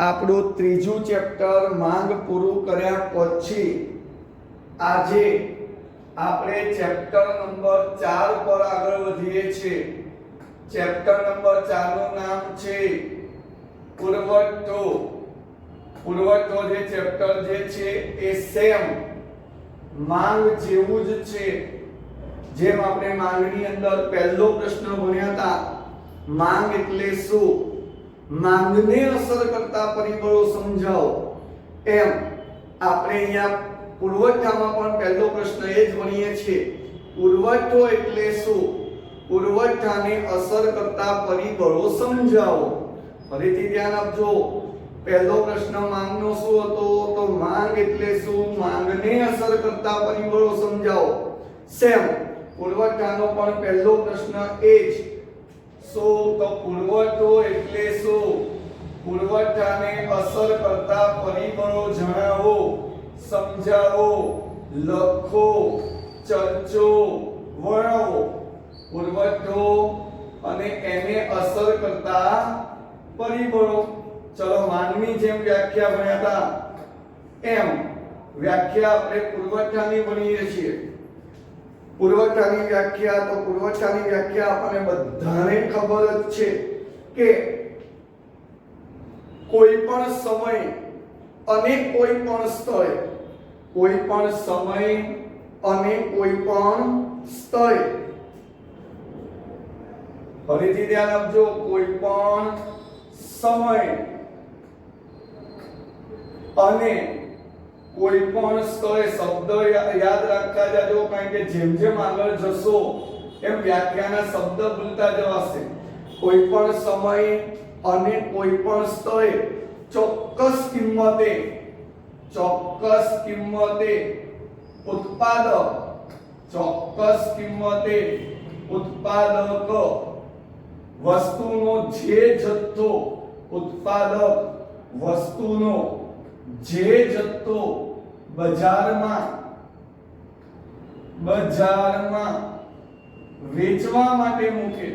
આપણું ત્રીજું ચેપ્ટર માંગ પૂરું કર્યા પછી આજે આપણે ચેપ્ટર નંબર 4 પર આગળ વધીએ છીએ। ચેપ્ટર નંબર 4 નું નામ છે પુરવઠો। પુરવઠો જે ચેપ્ટર જે છે એ સેમ માંગ જેવું જ છે। જેમ આપણે માંગની અંદર પહેલો પ્રશ્ન ભણ્યા હતા, માંગ એટલે શું, માંગને અસર કરતા પરિબળો સમજાવો, એમ આપણે અહીંયા પુરવઠામાં પણ પહેલો પ્રશ્ન એ જ ભણીએ છીએ। પુરવઠો એટલે શું, પુરવઠાને અસર કરતા પરિબળો સમજાવો। ફરીથી ધ્યાન આપજો, પહેલો પ્રશ્ન માંગનો શું હતો, તો માંગ એટલે શું, માંગને અસર કરતા પરિબળો સમજાવો। સેમ પુરવઠાનો પણ પહેલો પ્રશ્ન એ જ, શું તો પુરવઠો એટલે શું, પુરવઠાને અસર કરતા પરિબળો જણાવો, સમજાવો, લખો, ચર્ચો, વર્ણવો। પુરવઠો અને એને અસર કરતા પરિબળો। ચલો માંગની જેમ વ્યાખ્યા ભણ્યા હતા એમ વ્યાખ્યા આપણે પુરવઠાની ભણીએ છીએ। પુરવઠાની વ્યાખ્યા, તો પુરવઠાની વ્યાખ્યા આપણને બધાને ખબર જ છે કે કોઈ પણ સમય અને કોઈ પણ સ્થળે, કોઈ પણ સમય અને કોઈ પણ સ્થળે, ફરીથી ધ્યાન આપજો, કોઈ પણ સમય અને કોઈ પણ સ્થળે, શબ્દ યાદ રાખતા જાજો, કારણ કે જેમ જેમ આગળ જશો એમ વ્યાખ્યાના શબ્દ ભૂલતા જવાશે। કોઈ પણ સમય અને કોઈ પણ સ્થળે ચોક્કસ કિંમતે ઉત્પાદક, ચોક્કસ કિંમતે ઉત્પાદક વસ્તુનો જે જથ્થો, ઉત્પાદક વસ્તુનો જે જથ્થો બજારમાં વેચવા માટે મૂકે,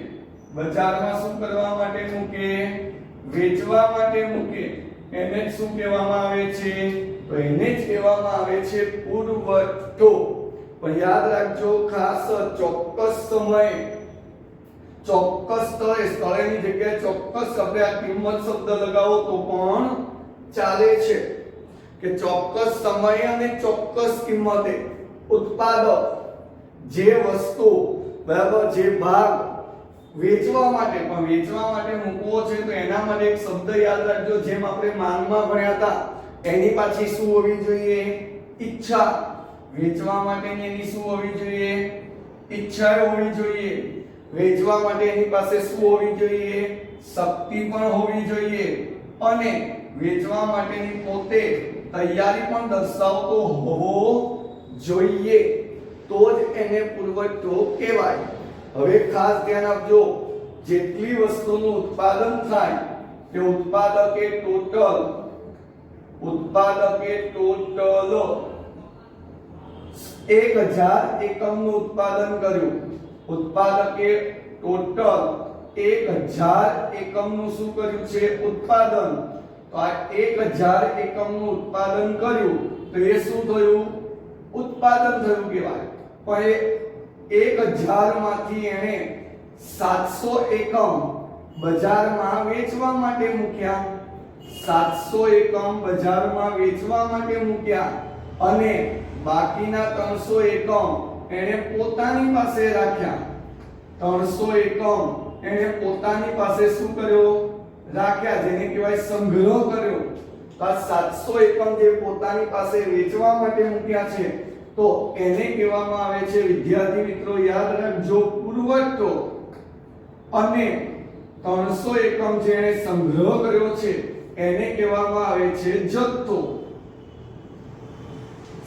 બજારમાં શું કરવા માટે મૂકે, વેચવા માટે મૂકે, એને જ શું કહેવામાં આવે છે, તો એને જ કહેવામાં આવે છે પુરવઠો। પણ યાદ રાખજો ખાસ, ચોક્કસ સમય, ચોક્કસ સ્થળે, સ્થળેની જગ્યાએ ચોક્કસ આપણે આ કિંમત શબ્દ લગાવો તો પણ ચાલે છે કે ચોક્કસ સમય અને ચોક્કસ કિંમતે ઉત્પાદક જે વસ્તુ, બરાબર, જે ભાગ વેચવા માટે, પણ વેચવા માટે મૂકવો છે તો એના માટે એક શબ્દ યાદ રાખજો, જેમ આપણે માંગમાં ભણ્યા હતા, એની પાછી શું હોવી જોઈએ, ઈચ્છા। વેચવા માટેની એની શું હોવી જોઈએ, ઈચ્છા હોવી જોઈએ। વેચવા માટે એની પાસે શું હોવી જોઈએ, શક્તિ પણ હોવી જોઈએ, અને વેચવા માટેની પોતે તૈયારી પણ દર્શાવતો હોવો જોઈએ, તો જ એને પુરવઠો કહેવાય। હવે ખાસ ધ્યાન આપજો, જેટલી વસ્તુનું ઉત્પાદન થાય કે ઉત્પાદકે ટોટલ 1000 એકમનું ઉત્પાદન કર્યું, ઉત્પાદકે ટોટલ 1000 એકમનું શું કર્યું છે, ઉત્પાદન। તો આ 1000 એકમનું ઉત્પાદન કર્યું તો એ શું થયું, ઉત્પાદન થયું કહેવાય। પણ એ 1000 માંથી એને 700 એકમ બજારમાં વેચવા માટે મૂક્યા, 700 એકમ બજારમાં વેચવા માટે મૂક્યા, અને બાકીના 300 એકમ એને પોતાની પાસે રાખ્યા। 300 એકમ એને પોતાની પાસે શું કર્યો, રાખ્યા, જેને કહેવાય સંગ્રહ કર્યો। તો આ 700 એકમ જે પોતાની પાસે વેચવા માટે મૂક્યા છે, તો એને કહેવામાં આવે છે, વિદ્યાર્થી મિત્રો યાદ રાખજો, પુરવઠો। અને 300 એકમ જેણે સંગ્રહ કર્યો છે એને કહેવામાં આવે છે જથ્થો।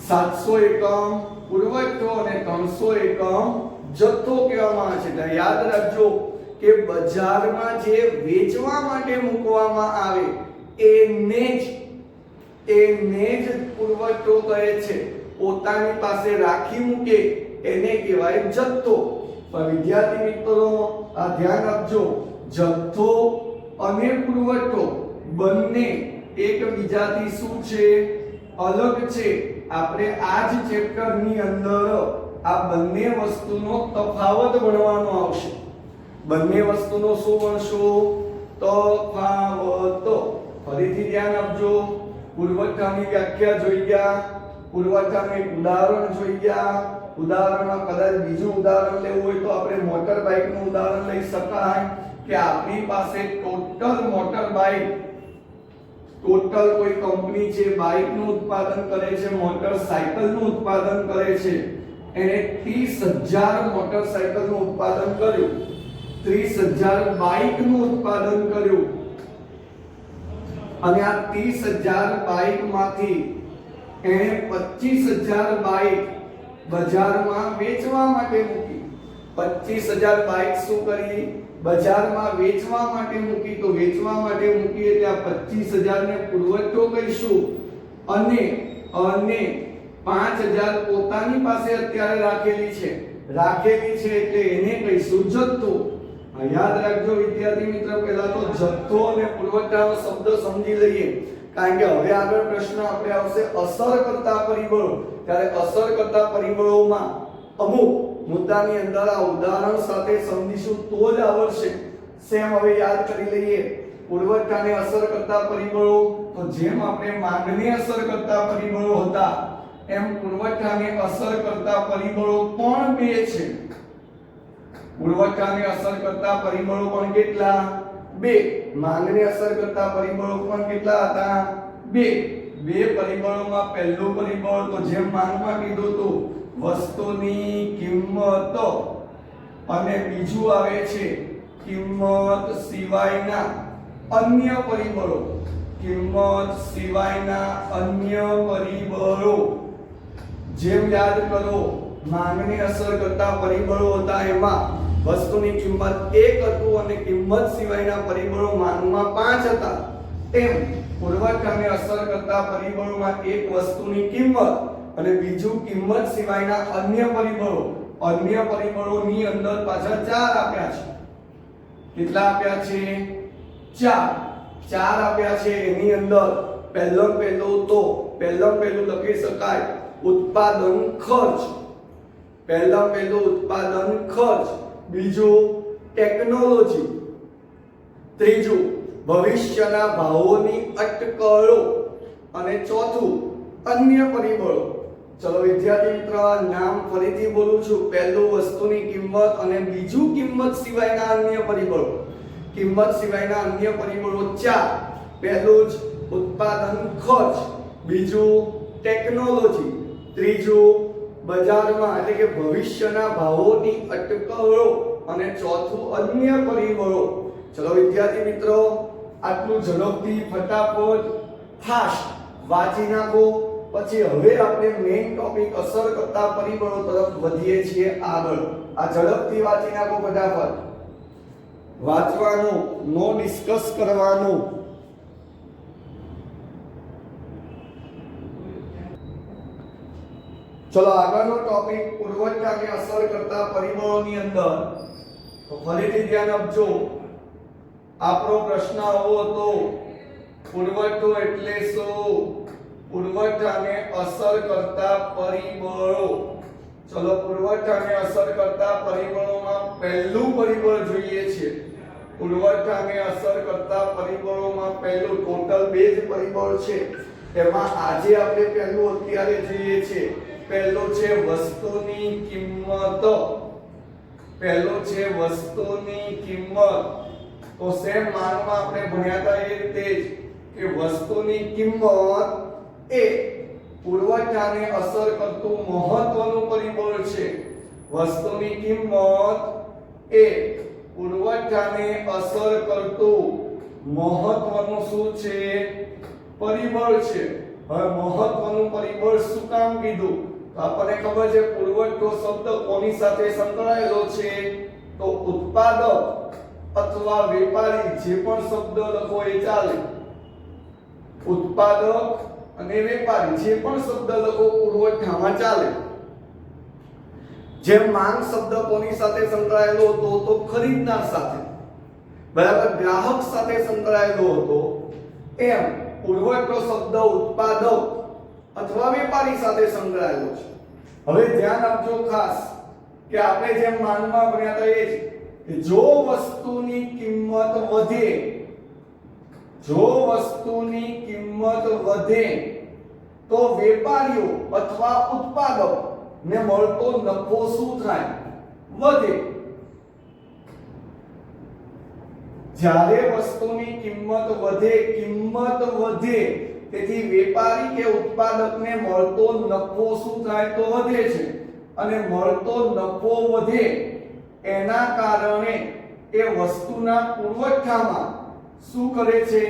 700 એકમ પુરવઠો અને 300 એકમ જથ્થો કહેવામાં આવે છે। તો યાદ રાખજો કે બજારમાં જે વેચવા માટે મૂકવામાં આવે એને જ પુરવઠો કહે છે। પોતાની પાસે રાખી મૂકે એને કહેવાય જથ્થો। પણ વિદ્યાર્થી મિત્રો આ ધ્યાન રાખજો, જથ્થો અને પુરવઠો બંને એકબીજાથી શું છે અલગ છે આપણે આ જ ચેપ્ટર ની અંદર આ બંને વસ્તુનો તફાવત ભણવાનો આવશે બંને વસ્તુનો શું ભણશું તફાવત ફરીથી ધ્યાન આપજો પુરવઠાની વ્યાખ્યા જોઈ ગયા પુરવઠાનું એક ઉદાહરણ જોઈ ગયા ઉદાહરણમાં કદાચ બીજું ઉદાહરણ લેવું હોય તો આપણે મોટર બાઇકનું ઉદાહરણ લઈ શકાય કે આપણી પાસે ટોટલ મોટર બાઇક ટોટલ કોઈ કંપની છે બાઇકનું ઉત્પાદન કરે છે મોટરસાઇકલનું ઉત્પાદન કરે છે એને 30000 મોટરસાઇકલનું ઉત્પાદન કર્યું 30000 બાઇકનું ઉત્પાદન કર્યું અને આ 30000 બાઇકમાંથી એને 25000 બાઇક બજારમાં વેચવા માટે મૂકી 25000 બાઇક શું કરી બજારમાં વેચવા માટે મૂકી તો વેચવા માટે મૂકી એટલે આ 25000 ને પુરવઠો કહીશું અને 5000 પોતાની પાસે અત્યારે રાખેલી છે એટલે એને કહીશું જથ્થો યાદ રાખજો વિદ્યાર્થી મિત્ર પહેલા તો જથ્થો અને પુરવઠાનો શબ્દ સમજી લઈએ કારણ કે હવે આગળ પ્રશ્ન આપણે આવશે અસર કરતા પરિબળો ત્યારે અસર કરતા પરિબળોમાં અમુક મુદ્દાની અંદર આ ઉદાહરણ સાથે સમજીશું તો જ આવડશે સેમ હવે યાદ કરી લઈએ પુરવઠાને અસર કરતા પરિબળો તો જેમ આપણે માંગને અસર કરતા પરિબળો હતા એમ પુરવઠાને અસર કરતા પરિબળો પણ બે છે પુરવઠાને અસર કરતા પરિબળો પણ કેટલા બે માંગને અસર કરતા પરિબળો પણ કેટલા હતા બે પરિબળોમાં પહેલું પરિબળ તો જેમ માંગમાં કીધું તો વસ્તુની કિંમત અને બીજું આવે છે કિંમત સિવાયના અન્ય પરિબળો જેમ યાદ કરો માંગને અસર કરતા પરિબળો હતા એમાં વસ્તુની કિંમત 1 હતું અને કિંમત સિવાયના પરિબળો માંગમાં 5 હતા તેમ પુરવઠાને અસર કરતા પરિબળોમાં એક વસ્તુની કિંમત અને બીજું કિંમત સિવાયના અન્ય પરિબળોની અંદર પાછા 4 આપ્યા છે કેટલા આપ્યા છે 4 આપ્યા છે એની અંદર પહેલું લખી શકાય ઉત્પાદન ખર્ચ બીજું ટેકનોલોજી ત્રીજું ભવિષ્યના ભાવોની અટકળો અને ચોથું અન્ય પરિબળો ચલો વિદ્યાર્થી મિત્રો નામ ફરીથી બોલું છું પહેલું વસ્તુની કિંમત અને બીજું કિંમત સિવાયના અન્ય પરિબળો 4 પહેલું જ ઉત્પાદન ખર્ચ બીજું ટેકનોલોજી ત્રીજું બજારમાં એટલે કે ભવિષ્યના ભાવોની અટકળો અને ચોથું અન્ય પરિબળો ચલો વિદ્યાર્થી મિત્રો આટલું ઝડપથી ફટાફટ ફાસ્ટ વાંચી નાખો પછી હવે આપણે મેઇન ટોપિક અસર કરતા પરિબળો તરફ વધીએ છીએ આગળ આ ઝડપથી વાંચી નાખો ફટાફટ વાંચવાનું નો ડિસ્કસ કરવાનું ચલો આગળનો ટોપિક પુરવઠાને અસર કરતા પરિબળોની અંદર તો ફરીથી ધ્યાન આપજો આપણો પ્રશ્ન આવો હતો પુરવઠો એટલે શું પુરવઠાને અસર કરતા પરિબળો ચલો પુરવઠાને અસર કરતા પરિબળોમાં પહેલું પરિબળ જોઈએ છે પુરવઠાને અસર કરતા પરિબળોમાં પહેલું ટોટલ 2 જ પરિબળ છે એમાં આજે આપણે પહેલું અત્યારે જોઈએ છે પહેલો છે વસ્તુની કિંમત તો સેમ માનમાં આપણે ભણ્યા હતા એ રીતે જ કે વસ્તુની કિંમત એ પુરવઠાને અસર કરતું મહત્વનું પરિબળ છે વસ્તુની કિંમત એ પુરવઠાને અસર કરતું મહત્વનું શું છે પરિબળ છે હવે મહત્વનું પરિબળ શું કામ કીધું તો આપણને ખબર છે પુરવઠો શબ્દ કોની સાથે સંકળાયેલો છે તો ઉત્પાદક અથવા વેપારી જે પણ શબ્દ લખો એ ચાલે ઉત્પાદક અને વેપારી જે પણ શબ્દ લખો પુરવઠામાં ચાલે જેમ માંગ શબ્દ કોની સાથે સંકળાયેલો હતો તો ખરીદનાર સાથે બરાબર ગ્રાહક સાથે સંકળાયેલો હતો એમ પુરવઠો શબ્દ ઉત્પાદક અથવા વેપારી સાથે સંકળાયેલો છે. હવે ધ્યાન આપજો ખાસ કે આપણે જેમ માનમાં ભણ્યા હતા એ જ કે જો વસ્તુની કિંમત વધે તો વેપારીઓ અથવા ઉત્પાદક ને મળતો નફો શું થાય? વધે. જ્યારે વસ્તુની કિંમત વધે તેથી વેપારી કે ઉત્પાદકને મળતો નફો શું થાય? તો વધે છે. અને મળતો નફો વધે એના કારણે એ વસ્તુના પુરવઠામાં શું કરે છે?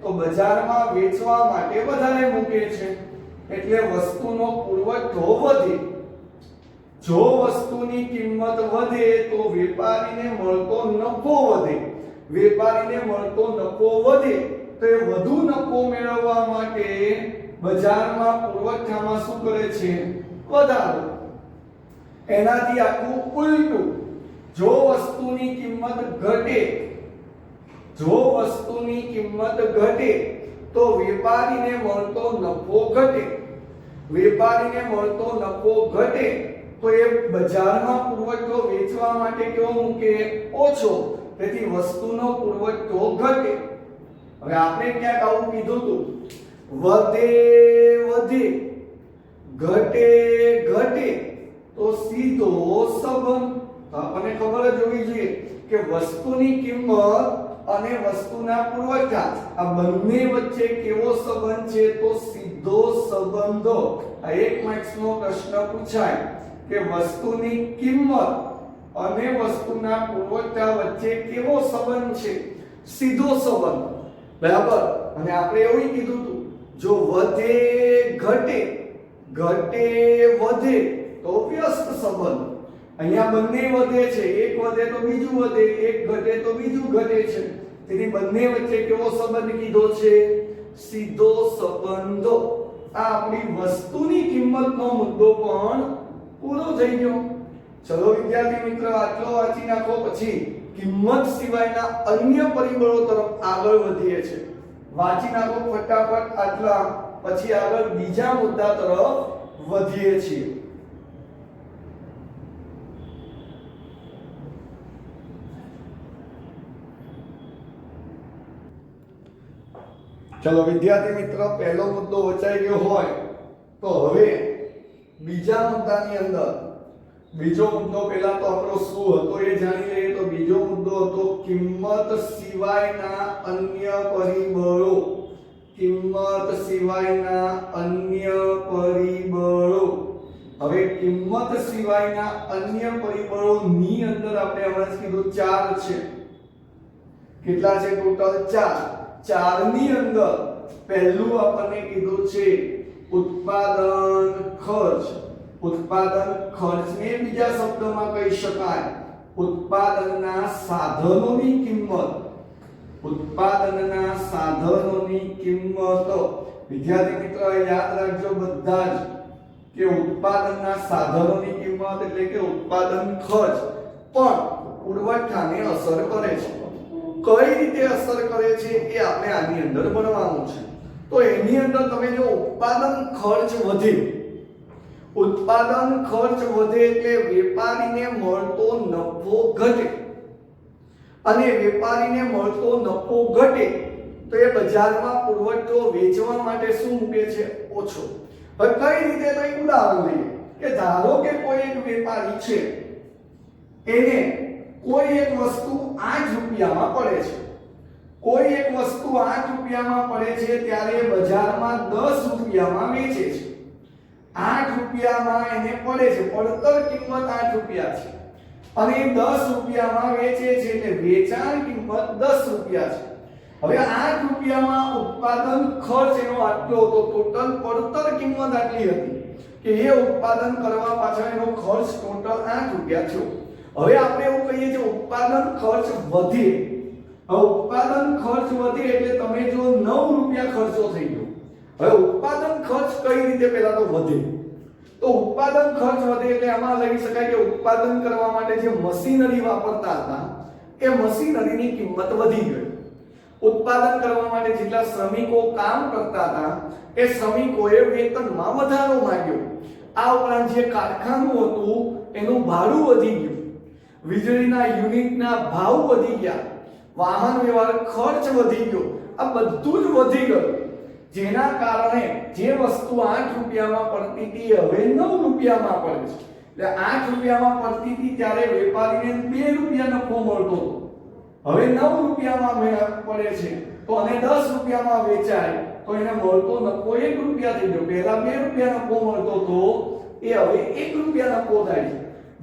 તો બજારમાં વેચવા માટે વધારે મૂકે છે. એટલે વસ્તુનો પુરવઠો વધે. જો વસ્તુની કિંમત વધે તો વેપારીને મળતો નફો વધે. વેપારીને મળતો નફો વધે તો એ વધુ નફો મેળવવા માટે બજારમાં પુરવઠામાં શું કરે છે? વધારો. એનાથી આખું ઉલટું. જો વસ્તુની કિંમત ઘટે તો વેપારીને મળતો નફો ઘટે. તો એ બજારમાં પુરવઠો વેચવા માટે કેવો મૂકે? ઓછો. તેથી વસ્તુનો પુરવઠો ઘટે. હવે આપણે ક્યાંક આવું કીધું હતું, વધે ઘટે તો સીધો સંબંધ. આપણને ખબર જ હોવી જોઈએ કે વસ્તુની કિંમત અને વસ્તુના પુરવઠા આ બંને વચ્ચે કેવો સંબંધ છે? તો સીધો સંબંધ. આ 1 માર્ક્સનો પ્રશ્ન પૂછાય કે વસ્તુની કિંમત અને વસ્તુના પુરવઠા વચ્ચે કેવો સંબંધ છે? સીધો સંબંધ. બરાબર. અને આપણે એવું કીધું હતું જો વધે વધે તો વ્યસ્ત સંબંધ. અહીંયા બંને વધે છે, એક વધે તો બીજું વધે, એક ઘટે તો બીજું ઘટે છે. તેથી બંને વચ્ચે કેવો સંબંધ કીધો છે? સીધો સંબંધ. આ આપણી વસ્તુની કિંમતનો મુદ્દો પણ પૂરો થઈ ગયો. ચલો વિદ્યાર્થી મિત્રો, આટલો વાંચી નાખો. પછી કિંમત સિવાયના અન્ય પરિબળો તરફ આગળ વધીએ છે. વાંચી નાખો ફટાફટ આટલા. પછી આગળ બીજા મુદ્દા તરફ વધીએ છીએ. ચલો વિદ્યાર્થી મિત્રો, પહેલો મુદ્દો વચાઈ ગયો હોય તો હવે બીજા મુદ્દાની અંદર બીજો મુદ્દો પહેલા તો આપણો શું હતો એ જાણી લઈએ. તો બીજો મુદ્દો હતો કિંમત સિવાયના અન્ય પરિબળો. હવે કિંમત સિવાયના અન્ય પરિબળો ની અંદર આપણે હમણાં કીધું 4 છે. કેટલા છે ટોટલ? 4. 4 ની અંદર પહેલું આપણને કીધું છે ઉત્પાદન ખર્ચ. ઉત્પાદન ખર્ચને બીજા શબ્દમાં કહી શકાય ઉત્પાદનના સાધનોની કિંમત. વિદ્યાર્થી મિત્રો યાદ રાખજો બધા જ કે ઉત્પાદનના સાધનોની કિંમત એટલે કે ઉત્પાદન ખર્ચ પણ પુરવઠાને અસર કરે છે. કઈ રીતે અસર કરે છે એ આપણે આની અંદર ભણવાનું છે. તો એની અંદર તમે જો ઉત્પાદન ખર્ચ વધે એટલે વેપારીને મળતો નફો ઘટે. અને વેપારીને મળતો નફો ઘટે તો એ બજારમાં પુરવઠો વેચવા માટે શું મૂકે છે? ઓછો. હવે કઈ રીતે? તો એક ઉદાહરણ લઈએ કે ધારો કે કોઈ એક વેપારી છે, એને કોઈ એક વસ્તુ 8 રૂપિયામાં પડે છે. ત્યારે બજારમાં 10 રૂપિયામાં વેચે છે. 8 રૂપિયામાં એને પડે છે, પડતર કિંમત 8 રૂપિયા છે અને 10 રૂપિયામાં વેચે છે એટલે વેચાણ કિંમત 10 રૂપિયા છે. હવે 8 રૂપિયામાં ઉત્પાદન ખર્ચ એનો આટલો હતો, ટોટલ પડતર કિંમત આટલી હતી કે એ ઉત્પાદન કરવા પાછળ એનો ખર્ચ ટોટલ 8 રૂપિયા થયો. હવે આપણે એવું કહીએ કે ઉત્પાદન ખર્ચ વધે. ઉત્પાદન ખર્ચ વધે એટલે તમે જો 9 રૂપિયા ખર્ચો થઈ ગયો. હવે ઉત્પાદન ખર્ચ કઈ રીતે પહેલા તો વધે? તો ઉત્પાદન ખર્ચ વધે એટલે આમાં લઈ શકાય કે ઉત્પાદન કરવા માટે જે મશીનરી વાપરતા હતા એ મશીનરીની કિંમત વધી ગઈ. ઉત્પાદન કરવા માટે જેટલા શ્રમિકો કામ કરતા હતા એ શ્રમિકોએ વેતનમાં વધારો માંગ્યો. આ ઉપરાંત જે કારખાનું હતું એનું ભાડું વધી ગયું, વીજળીના યુનિટના ભાવ વધી ગયા, વાહન વ્યવહાર ખર્ચ વધી ગયો, આ બધું જ વધી ગયું, જેના કારણે જે વસ્તુ 8 રૂપિયામાં પડતી હતી હવે 9 રૂપિયામાં પડે છે. એટલે 8 રૂપિયામાં પડતી હતી ત્યારે વેપારીને 2 રૂપિયા નફો મળતો હતો, હવે 9 રૂપિયામાં પડે છે તો અને 10 રૂપિયામાં વેચાય તો એને મળતો નફો 1 રૂપિયા થઈ ગયો. પહેલા 2 રૂપિયા નફો મળતો હતો એ હવે 1 રૂપિયા નફો થાય છે,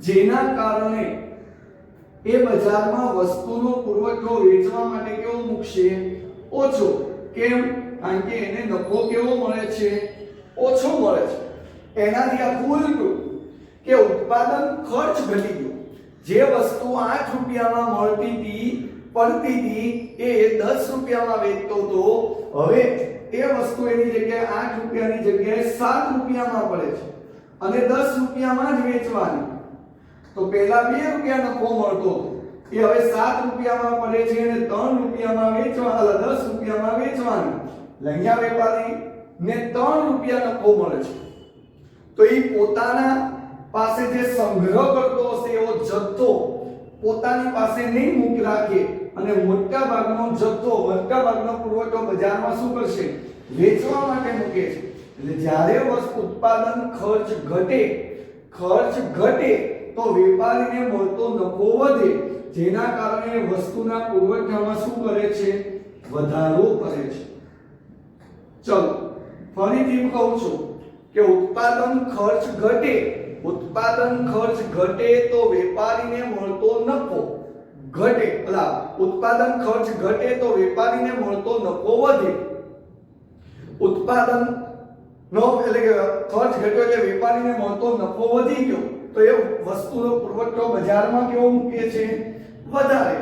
જેના કારણે એ બજારમાં વસ્તુનો પુરવઠો વેચવા માટે કેવો મૂકશે? ઓછો. કેમ? કારણ કે એને નફો કેવો મળે છે? ઓછો મળે છે. એનાથી આ ઉલટું કે ઉત્પાદન ખર્ચ ઘટી ગયો. જે વસ્તુ 8 રૂપિયામાં પડતી હતી એ 10 રૂપિયામાં વેચતો હતો, હવે એ વસ્તુ એની જગ્યાએ 8 રૂપિયાની જગ્યાએ 7 રૂપિયામાં પડે છે અને 10 રૂપિયામાં જ વેચવાની. તો પહેલા 2 રૂપિયા નફો મળતો એ હવે 7 રૂપિયામાં પડે છે અને 3 રૂપિયામાં વેચવા 10 રૂપિયામાં વેચવાની. અહીંયા વેપારીને 3 રૂપિયા નફો મળે છે. તો એ પોતાના પાસે જે સંગ્રહ કરતો હશે એવો જથ્થો પોતાની પાસે નહીં મૂકી રાખે અને મોટા ભાગનો જથ્થો મોટા ભાગનો પુરવઠો બજારમાં શું કરશે? વેચવા માટે મૂકે છે. એટલે જ્યારે ઉત્પાદન ખર્ચ ઘટે તો વેપારીને મળતો નફો વધે, જેના કારણે વસ્તુના પુરવઠામાં શું કરે છે? વધારો કરે છે. ચલો ફરીથી કહું છું કે ઉત્પાદન ખર્ચ ઘટે તો વેપારીને મળતો નફો ઘટે, ઉત્પાદન ખર્ચ ઘટે તો વેપારીને મળતો નફો વધે. ઉત્પાદન નો એટલે કે ખર્ચ ઘટ્યો એટલે વેપારીને મળતો નફો વધી ગયો તો એ વસ્તુનો પુરવઠો બજારમાં કેવો મૂકે છે? વધારે.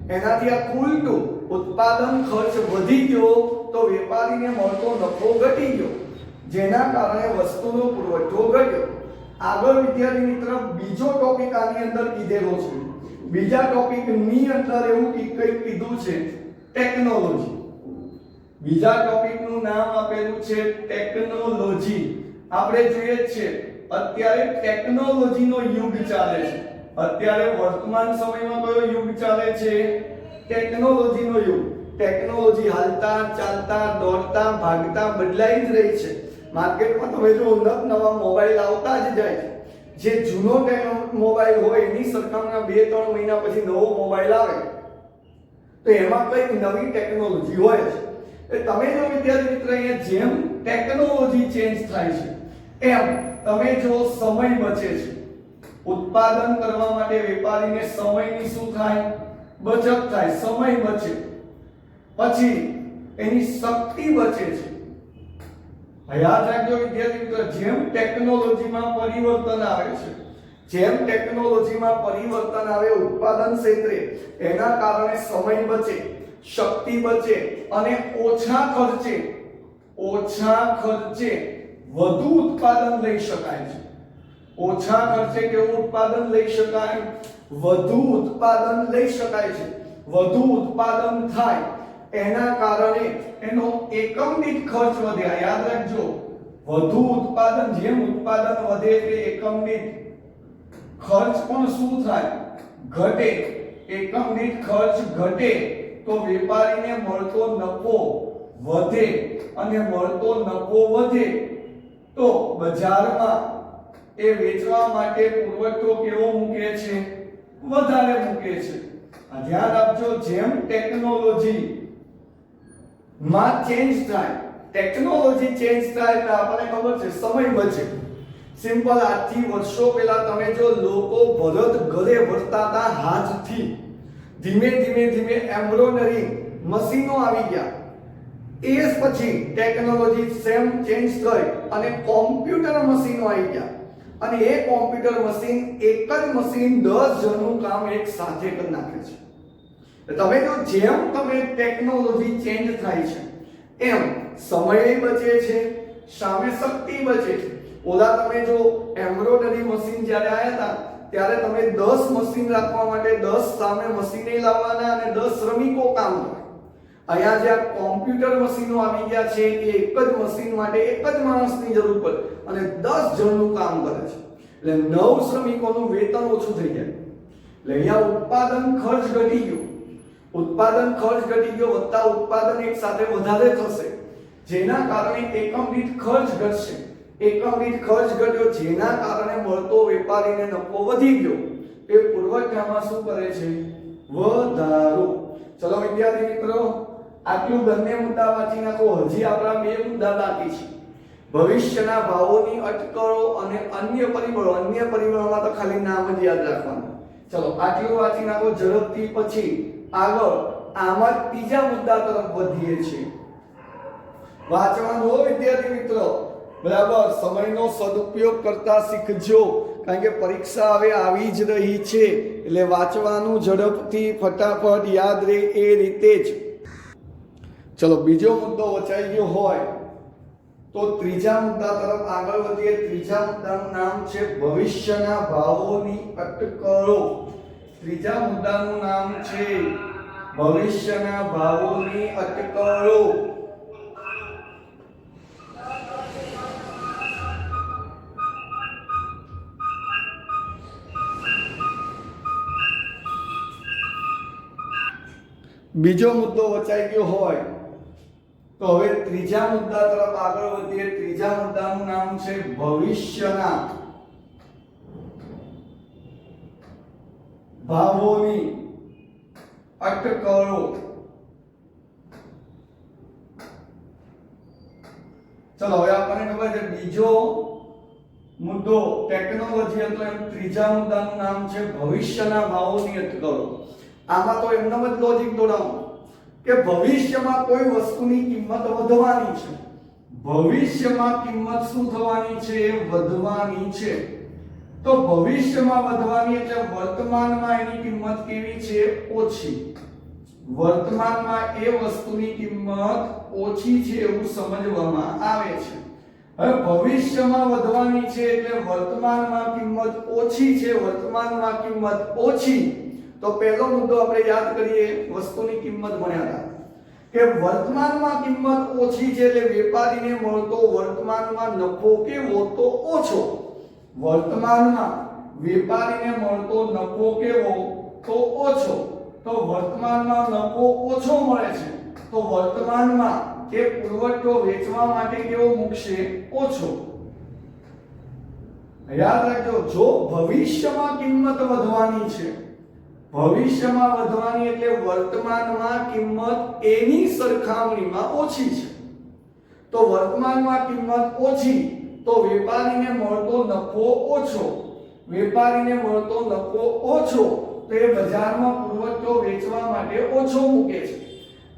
એનાથી આ ઉલટું ઉત્પાદન ખર્ચ વધી ગયો તો વેપારીને મળતો નફો ઘટી ગયો, જેના કારણે વસ્તુનો પુરવઠો ઘટ્યો. આગળ વિદ્યાર્થી મિત્ર બીજો ટોપિક આની અંદર કીધેલો છે. બીજા ટોપિક ની અંદર એવું કંઈક કીધું છે ટેકનોલોજી. બીજા ટોપિક નું નામ આપેલું છે ટેકનોલોજી. આપણે જોઈએ છે અત્યારે ટેકનોલોજીનો યુગ ચાલે છે. અત્યારે વર્તમાન સમયમાં કયો યુગ ચાલે છે? ટેકનોલોજીનો યુગ. ટેકનોલોજી હાલતા ચાલતા દોડતા ભાગતા બદલાઈ જ રહી છે. માર્કેટમાં તમે જો નવા મોબાઈલ આવતા જ જાય છે. જે જૂનો મોબાઈલ હોય એની સરખામણીમાં 2-3 મહિના પછી નવો મોબાઈલ આવે તો એમાં કંઈક નવી ટેકનોલોજી હોય છે. તમે જો વિદ્યાર્થી મિત્ર અહીંયા જેમ ટેકનોલોજી ચેન્જ થાય છે એમ તમે જો સમય બચે છે. ઉત્પાદન કરવા માટે વેપારીને સમયની શું થાય? બચત થાય, સમય બચે. પછી એની શક્તિ બચે છે. યાદ રાખજો વિદ્યાર્થી મિત્રો, જેમ ટેકનોલોજીમાં પરિવર્તન આવે ઉત્પાદન ક્ષેત્રે એના કારણે સમય બચે, શક્તિ બચે અને ઓછા ખર્ચે વધુ ઉત્પાદન લઈ શકાય છે. ઓછા ખર્ચે કેવું ઉત્પાદન લઈ શકાય? વધુ ઉત્પાદન લઈ શકાય છે. વધુ ઉત્પાદન થાય એના કારણે એનો એકમ દીઠ ખર્ચ વધે. યાદ રાખજો, વધુ ઉત્પાદન જેમ ઉત્પાદન વધે એટલે એકમ દીઠ ખર્ચ પણ શું થાય? ઘટે. એકમ દીઠ ખર્ચ ઘટે તો વેપારીને મળતો નફો વધે અને મળતો નફો વધે તો બજારમાં એ વેચવા માટે પુરવઠો કેવો મૂકે છે? વધારે મૂકે છે. આ ધ્યાન આપજો, જેમ ટેકનોલોજી માં ચેન્જ થાય, ટેકનોલોજી ચેન્જ થાય એટલે આપણને ખબર છે સમય બચે. સિમ્પલ, આજથી વર્ષો પહેલા તમે જો લોકો ભરત ઘરે ભરતા હતા હાથથી, ધીમે ધીમે એમ્બ્રોઇડરી મશીનો આવી ગયા. એ પછી ટેકનોલોજી સેમ ચેન્જ થઈ અને કોમ્પ્યુટર મશીનો આવી ગયા અને એ કોમ્પ્યુટર મશીન એક જ મશીન 10 જણનું કામ એક સાથે કરી નાખે છે. તમે જો જેમ ટેકનોલોજી ચેન્જ થાય છે એમ સમય બચે છે, સામે શક્તિ બચે છે. ઓલા તમે જો એમ્બ્રોઇડરી મશીન જ્યારે આવ્યા હતા ત્યારે તમે 10 મશીન રાખવા માટે 10 સામે મશીને લાવવાના અને 10 શ્રમિકો કામ કરે. અહીંયા જે આ કોમ્પ્યુટર મશીનો આવી ગયા છે એ એક જ મશીન માટે એક જ માણસની જરૂર પડે અને 10 જણનું કામ કરે છે, એટલે 9 શ્રમિકોનું વેતન ઓછું થઈ જાય. એટલે અહીંયા ઉત્પાદન ખર્ચ ઘટી ગયો, વત્તા ઉત્પાદન એક સાથે વધારે થશે, જેના કારણે એકમ દીઠ ખર્ચ ઘટશે. એકમ દીઠ ખર્ચ ઘટ્યો, જેના કારણે મળતો વેપારીને નફો વધી ગયો. એ પુરવઠામાં શું કરે છે? વધારો. ચલો વિદ્યાર્થી મિત્રો, આટલું બંને મુદ્દા વાંચી નાખો. હજી આપણા બે મુદ્દા બાકી છે, ભવિષ્યના ભાવોની અટકળો અને અન્ય પરિબળો. અન્ય પરિબળોમાં તો ખાલી નામ જ યાદ રાખવાનું. ચલો આટલું વાંચી નાખો ઝડપથી, પછી આગળ આમાં ત્રીજા મુદ્દા તરફ વધીએ છીએ. વાંચવાનું હો વિદ્યાર્થી મિત્રો, બરાબર સમયનો સદુપયોગ કરતા શીખજો, કારણ કે પરીક્ષા હવે આવી જ રહી છે, એટલે વાંચવાનું ઝડપથી ફટાફટ યાદ રહે એ રીતે જ. ચલો બીજો મુદ્દો વચાઈ ગયો હોય તો ત્રીજા મુદ્દા તરફ આગળ વધીએ. ત્રીજા મુદ્દાનું નામ છે ભવિષ્યના ભાવોની અટકળો. ત્રીજા મુદ્દાનું નામ છે ભવિષ્યના ભાવોની અટકળો. બીજો મુદ્દો વચાઈ ગયો હોય તો હવે ત્રીજા મુદ્દા તરફ આગળ વધીએ. ત્રીજા મુદ્દાનું નામ છે ભવિષ્યના ભાવોની અટકળો. ચલો હવે આપણને ખબર છે બીજો મુદ્દો ટેકનોલોજી હતો, એમ ત્રીજા મુદ્દાનું નામ છે ભવિષ્યના ભાવોની અટકળો. આમાં તો એમનો જ લોજિક દોડાવો કે ભવિષ્યમાં કોઈ વસ્તુની કિંમત વધવાની છે. ભવિષ્યમાં કિંમત શું થવાની છે? વધવાની છે. તો ભવિષ્યમાં વધવાની એટલે વર્તમાનમાં એની કિંમત કેવી છે? ઓછી. વર્તમાનમાં એ વસ્તુની કિંમત ઓછી છે એવું સમજવામાં આવે છે. હવે ભવિષ્યમાં વધવાની છે એટલે વર્તમાનમાં કિંમત ઓછી છે. વર્તમાનમાં કિંમત ઓછી, તો પહેલો મુદ્દો આપણે યાદ કરીએ, વસ્તુની કિંમત ભણ્યા હતા કે વર્તમાનમાં કિંમત ઓછી છે એટલે વેપારીને મળતો વર્તમાનમાં નફો કેવો? તો ઓછો. વર્તમાનમાં વેપારીને મળતો નફો કેવો? તો ઓછો. તો વર્તમાનમાં નફો ઓછો મળે છે, તો વર્તમાનમાં એ પુરવઠો વેચવા માટે કેવો મૂકશે? ઓછો. યાદ રાખજો, જો ભવિષ્યમાં કિંમત વધવાની છે, ભવિષ્યમાં વધવાની એટલે વર્તમાનમાં કિંમત એની સરખામણીમાં ઓછી છે. તો વર્તમાનમાં કિંમત ઓછી, તો વેપારીને મળતો નફો ઓછો. વેપારીને મળતો નફો ઓછો, તો એ બજારમાં પુરવઠો વેચવા માટે ઓછો મૂકે છે.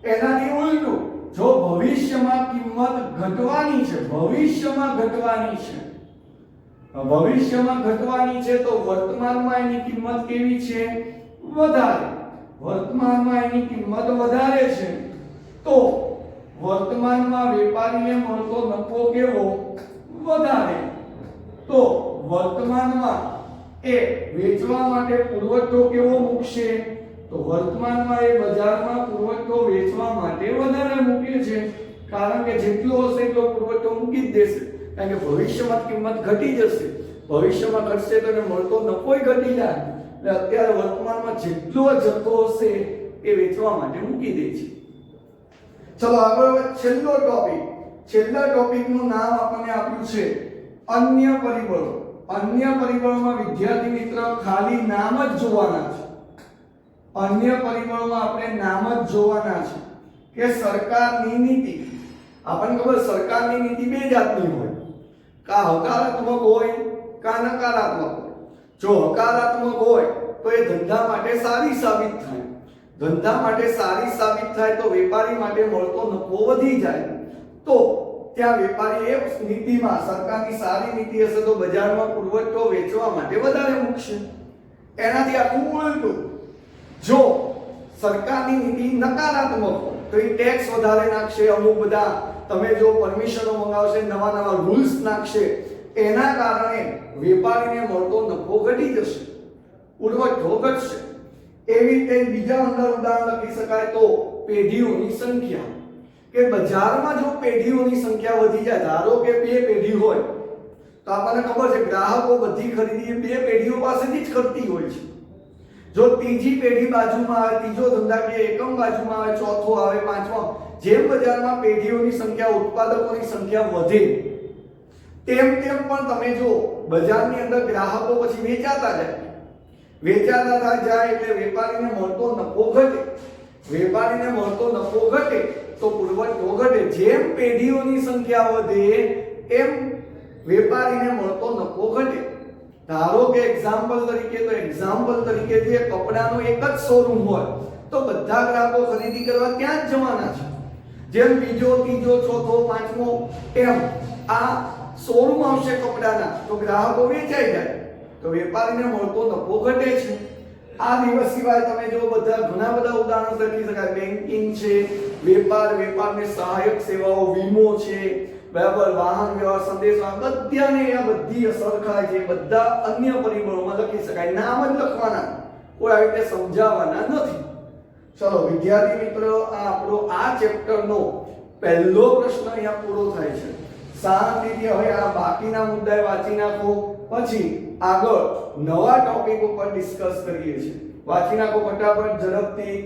એનાથી ઉલટું, જો ભવિષ્યમાં કિંમત ઘટવાની છે, ભવિષ્યમાં ઘટવાની છે, તો વર્તમાનમાં એની કિંમત કેવી છે? વધારે. વર્તમાનમાં એની કિંમત વધારે છે, તો વર્તમાનમાં વેપારીને મળતો નફો કેવો? વધારે. તો વર્તમાનમાં એ વેચવા માટે પુરવઠો કેવો મૂકશે? તો વર્તમાનમાં એ બજારમાં પુરવઠો વેચવા માટે વધારે મૂકે છે, કારણ કે જેટલો હશે એટલો પુરવઠો મૂકી જ દેશે, કારણ કે ભવિષ્યમાં કિંમત ઘટી જશે. ભવિષ્યમાં ઘટશે તો એને મળતો નફો ઘટી જાય, એટલે અત્યારે વર્તમાનમાં જેટલો જથ્થો હશે એ વેચવા માટે મૂકી દે છે. ચલો આગળ છેલ્લા ટોપિકનું નામ આપણને આપ્યું છે અન્ય પરિબળો. અન્ય પરિબળોમાં વિદ્યાર્થી મિત્ર ખાલી નામ જ જોવાના છે. અન્ય પરિબળોમાં આપણે નામ જ જોવાના છે કે સરકારની નીતિ. આપણને ખબર સરકારની નીતિ બે જાતની હોય, કા હકારાત્મક હોય કા નકારાત્મક હોય. જો હકારાત્મક હોય તો એ ધંધા માટે સારી સાબિત થાય. ધંધા માટે સારી સાબિત થાય તો વેપારી માટે મળતો નફો વધી જાય. તો ત્યાં વેપારી એ નીતિમાં સરકારની સારી નીતિ હશે તો બજારમાં પુરવઠો વેચવા માટે વધારે મૂકશે. એનાથી આખું ઉલટું, જો સરકારની નીતિ નકારાત્મક હોય તો એ ટેક્સ વધારે નાખશે. અમુક બધા તમે જો પરમિશનો મંગાવશે, નવા નવા રૂલ્સ નાખશે, એના કારણે વેપારીને મળતો નફો ઘટી જશે, પુરવઠો ઘટશે. એવી રીતે બીજા અંદર ઉદાહરણ લખી શકાય તો પેઢીઓની સંખ્યા, કે બજારમાં જો પેઢીઓની સંખ્યા વધી જાય, ધારો કે 2 પેઢી હોય તો આપણને ખબર છે ગ્રાહકો બધી ખરીદી એ 2 પેઢીઓ પાસેથી જ કરતી હોય છે. જો ત્રીજી પેઢી બાજુમાં આવે, ત્રીજો ધંધાકીય એકમ બાજુમાં આવે, ચોથો આવે, પાંચમો, જેમ બજારમાં પેઢીઓની સંખ્યા, ઉત્પાદકોની સંખ્યા વધે તેમ તેમ પણ તમે જો બજારની અંદર ગ્રાહકો પછી વેચાતા જાય એટલે વેપારીને મળતો નફો ઘટે. વેપારીને મળતો નફો ઘટે તો પુરવઠો ઘટે. જેમ પેઢીઓની સંખ્યા વધે એમ વેપારીને મળતો નફો ઘટે. ધારો કે એક્ઝામ્પલ તરીકે જે કપડાનો એક જ શોરૂમ હોય તો બધા ગ્રાહકો ખરીદી કરવા ત્યાં જ જવાના છે. જેમ બીજો, ત્રીજો, ચોથો, પાંચમો એમ આ શોરૂમ આવશે કપડાના તો ગ્રાહકો વેચાઈ જાય તો વેપારીને મળતો નફો ઘટે છે. આ દિવસ સિવાય તમે જો ઘણા બધા ઉદાહરણો લખી શકાય. બેન્કિંગ છે, વેપારને સહાયક સેવાઓ, વીમો છે, બરાબર, વાહન વ્યવહાર, સંદેશા, બધી અસર થાય છે. બધા અન્ય પરિબળોમાં લખી શકાય. નામ જ લખવાના, કોઈ આવી રીતે સમજાવવાના નથી. ચલો વિદ્યાર્થી મિત્રો, આ આપણો આ ચેપ્ટરનો પહેલો પ્રશ્ન અહીંયા પૂરો થાય છે. શાંતિથી હવે આ બાકીના મુદ્દા વાંચી નાખો, પછી આગળ નવા ટોપિક ઉપર ડિસ્કસ કરીએ છીએ. વાંચી નાખો ફટાફટ, ઝડપથી.